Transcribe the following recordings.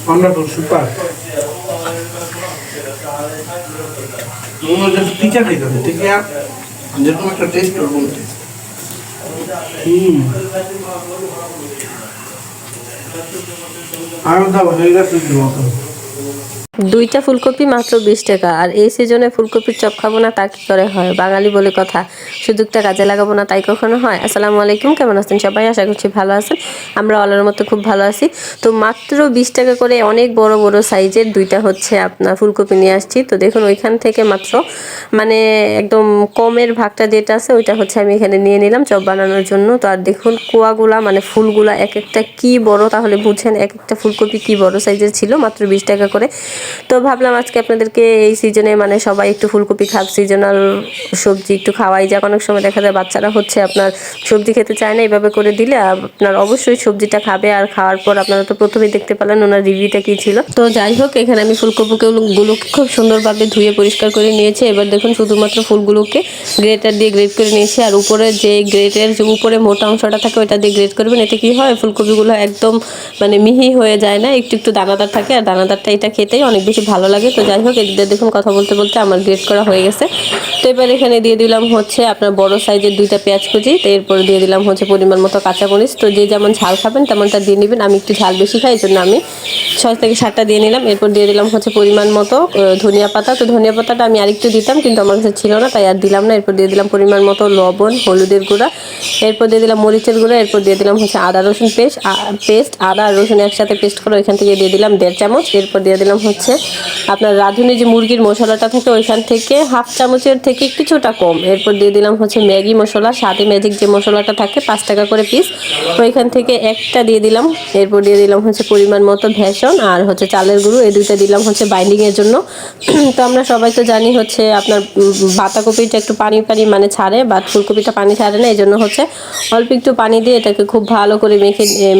Wonderful, super. মনে হচ্ছে পিঠা খাইতে ঠিক আছে যেরকম একটা টেস্ট ওর মধ্যে আলাদা হয়ে গেছে মতো দুইটা ফুলকপি মাত্র 20 টাকা। আর এই সিজনে ফুলকপির চপ খাবো না তা কি করে হয়? বাঙালি বলে কথা, সুযোগটা কাজে লাগাবো না তাই কখনো হয়? আসসালামু আলাইকুম, কেমন আছেন সবাই? আশা করছি ভালো আছেন। আমরা আল্লাহর মতো খুব ভালো আছি। তো মাত্র 20 টাকা করে অনেক বড় বড় সাইজের দুইটা হচ্ছে আপনার ফুলকপি নিয়ে আসছি। তো দেখুন ওইখান থেকে মাত্র মানে একদম কমের ভাগটা যেটা আছে ওইটা হচ্ছে আমি এখানে নিয়ে নিলাম চপ বানানোর জন্য। তো আর দেখুন কোয়াগুলা মানে ফুলগুলা এক একটা কি বড়, তাহলে বুঝেন এক একটা ফুলকপি কি বড় সাইজের ছিল, মাত্র 20 টাকা করে। তো ভাবলাম আজকে আপনাদেরকে এই সিজনে মানে সবাই একটু ফুলকপি খাক, সিজনাল সবজি একটু খাওয়াই যাক। অনেক সময় দেখা যায় বাচ্চারা হচ্ছে আপনার সবজি খেতে চায় না, এইভাবে করে দিলে আপনার অবশ্যই সবজিটা খাবে। আর খাওয়ার পর আপনারা তো প্রথমেই দেখতে পেলেন ওনার রিভিউটা কি ছিল। তো যাই হোক, এখানে আমি ফুলকপিগুলোকে খুব সুন্দরভাবে ধুয়ে পরিষ্কার করে নিয়েছি। এবার দেখুন শুধুমাত্র ফুলগুলোকে গ্রেটার দিয়ে গ্রেট করে নিয়েছি। আর উপরে যে গ্রেটের যে উপরে মোটা অংশটা থাকে ওইটা দিয়ে গ্রেট করবেন। এতে কি হয়, ফুলকপিগুলো একদম মানে মিহি হয়ে যায় না, একটু একটু দানাদার থাকে। আর দানাদারটা এটা খেতেই অনেক বেশি ভালো লাগে। তো যাই হোক, এদিকে দেখুন কথা বলতে বলতে আমার গ্রেট করা হয়ে গেছে। তো এবার এখানে দিয়ে দিলাম হচ্ছে আপনার বড় সাইজের দুইটা পেঁয়াজ কুচি। তো এরপরে দিয়ে দিলাম হচ্ছে পরিমাণ মতো কাঁচামরিচ। তো যে যেমন ঝাল খাবেন তেমনটা দিয়ে নেবেন। আমি একটু ঝাল বেশি খাই, এই জন্য আমি 6 থেকে 7টা দিয়ে নিলাম। এরপর দিয়ে দিলাম হচ্ছে পরিমাণ মতো ধনিয়া পাতা। তো ধনিয়া পাতাটা আমি আরেকটু দিতাম কিন্তু আমার কাছে ছিল না, তাই আর দিলাম না। এরপর দিয়ে দিলাম পরিমাণ মতো লবণ, হলুদের গুঁড়া, এরপর দিয়ে দিলাম মরিচের গুঁড়া, এরপর দিয়ে দিলাম হচ্ছে আদা রসুন পেস্ট আদা আর রসুন একসাথে পেস্ট করে ওইখান থেকে দিয়ে দিলাম 1.5 চামচ। এরপর দিয়ে দিলাম হচ্ছে আপনার রাঁধুনি যে মুরগির মশলাটা থাকে ওইখান থেকে 1/2 চামচের থেকে কিছুটা কম। এরপর দিয়ে দিলাম হচ্ছে ম্যাগি মশলা, স্বাদে ম্যাজিক যে মশলাটা থাকে 5 টাকা করে পিস, ওইখান থেকে একটা দিয়ে দিলাম। এরপর দিয়ে দিলাম হচ্ছে পরিমাণ মতো ভেষন আর হচ্ছে চালের গুঁড়ো, এই দুইটা দিলাম হচ্ছে বাইন্ডিংয়ের জন্য। তো আমরা সবাই তো জানি হচ্ছে আপনার বাঁধাকপিটা একটু পানি পানি মানে ছাড়ে, বাট ফুলকপিটা পানি ছাড়ে না, এই জন্য হচ্ছে অল্প একটু পানি দিয়ে এটাকে খুব ভালো করে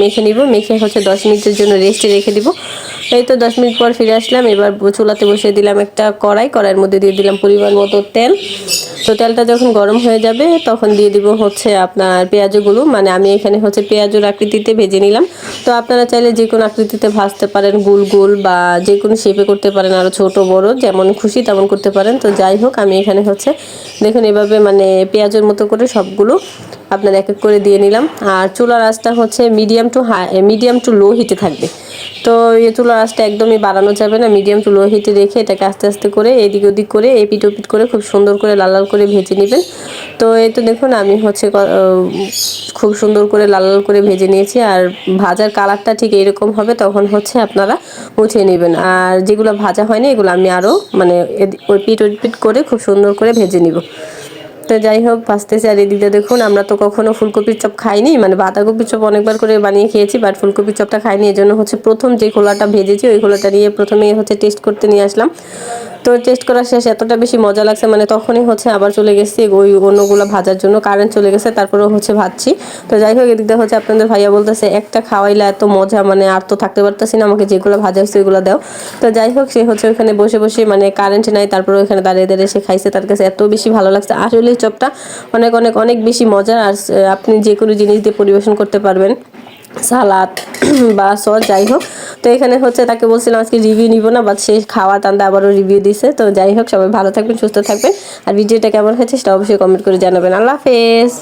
মেখে নিব। মেখে হচ্ছে 10 মিনিটের জন্য রেস্টে রেখে দিব। এই তো 10 মিনিট পর ফিরে আসলাম। এবার চুলাতে বসিয়ে দিলাম একটা কড়াইয়ের মধ্যে দিয়ে দিলাম পরিমাণ মতো তেল। তো তেলটা যখন গরম হয়ে যাবে তখন দিয়ে দিব হচ্ছে আপনার পেঁয়াজগুলো, মানে আমি এখানে হচ্ছে পেঁয়াজের আকৃতিতে ভেজে নিলাম। তো আপনারা চাইলে যে কোনো আকৃতিতে ভাজতে পারেন, গোল গোল বা যে কোনো শেপে করতে পারেন, আরও ছোট বড় যেমন খুশি তেমন করতে পারেন। তো যাই হোক, আমি এখানে হচ্ছে দেখুন এভাবে মানে পেঁয়াজের মতো করে সবগুলো আপনার এক এক করে দিয়ে নিলাম। আর চুলার আঁচটা হচ্ছে মিডিয়াম টু লো হিটে থাকবে। তো এই চুলার আঁচটা একদমই বাড়ানো যাবে না, মিডিয়াম টু লো হিটে রেখে এটাকে আস্তে আস্তে করে এদিক ওদিক করে এপিট ওপিট করে খুব সুন্দর করে লাল লাল করে ভেজে নেবেন। তো এই তো দেখুন আমি হচ্ছে খুব সুন্দর করে লাল লাল করে ভেজে নিয়েছি। আর ভাজার কালারটা ঠিক এরকম হবে, তখন হচ্ছে আপনারা মুছে নেবেন। আর যেগুলো ভাজা হয়নি এগুলো আমি আরও মানে ওই পিট ওপিট করে খুব সুন্দর করে ভেজে নিব। তো যাই হোক ভাজতেছি। আর এদিকে দেখুন আমরা তো কখনো ফুলকপির চপ খাইনি, মানে বাঁধাকপির চপ অনেকবার করে বানিয়ে খেয়েছি, বাট ফুলকপির চপটা খাইনি। এই জন্য হচ্ছে প্রথম যে খোলাটা ভেজেছি ওই খোলাটা নিয়ে প্রথমেই হচ্ছে টেস্ট করতে নিয়ে আসলাম। তো টেস্ট করার শেষ এতটা বেশি মজা লাগছে, মানে তখনই হচ্ছে আবার চলে গেছি ওই অন্যগুলো ভাজার জন্য, কারেন্ট চলে গেছে, তারপরেও হচ্ছে ভাজছি। তো যাই হোক, এদিকটা হচ্ছে আপনাদের ভাইয়া বলতেছে একটা খাওয়াইলে এত মজা, মানে আর তো থাকতে পারতেছি না, আমাকে যেগুলো ভাজা হচ্ছে ওইগুলো দাও। তো যাই হোক, সে হচ্ছে ওখানে বসে বসে মানে কারেন্ট নাই, তারপরে ওখানে দাঁড়িয়ে দাঁড়িয়ে সে খাইছে, তার কাছে এত বেশি ভালো লাগছে। আসলে চপটা অনেক অনেক অনেক বেশি মজার। আর আপনি যে কোনো জিনিস দিয়ে পরিবেশন করতে পারবেন, সালাদ বা সস, যাই হোক। তো এখানে হচ্ছে তাকে বলছিলাম আজকে রিভিউ নিব না, বাট সে খাওয়া টান্দা আবারও রিভিউ দিছে। তো যাই হোক, সবাই ভালো থাকবেন, সুস্থ থাকবেন। আর ভিডিওটা কেমন হয়েছে সেটা অবশ্যই কমেন্ট করে জানাবেন। আল্লাহ হাফেজ।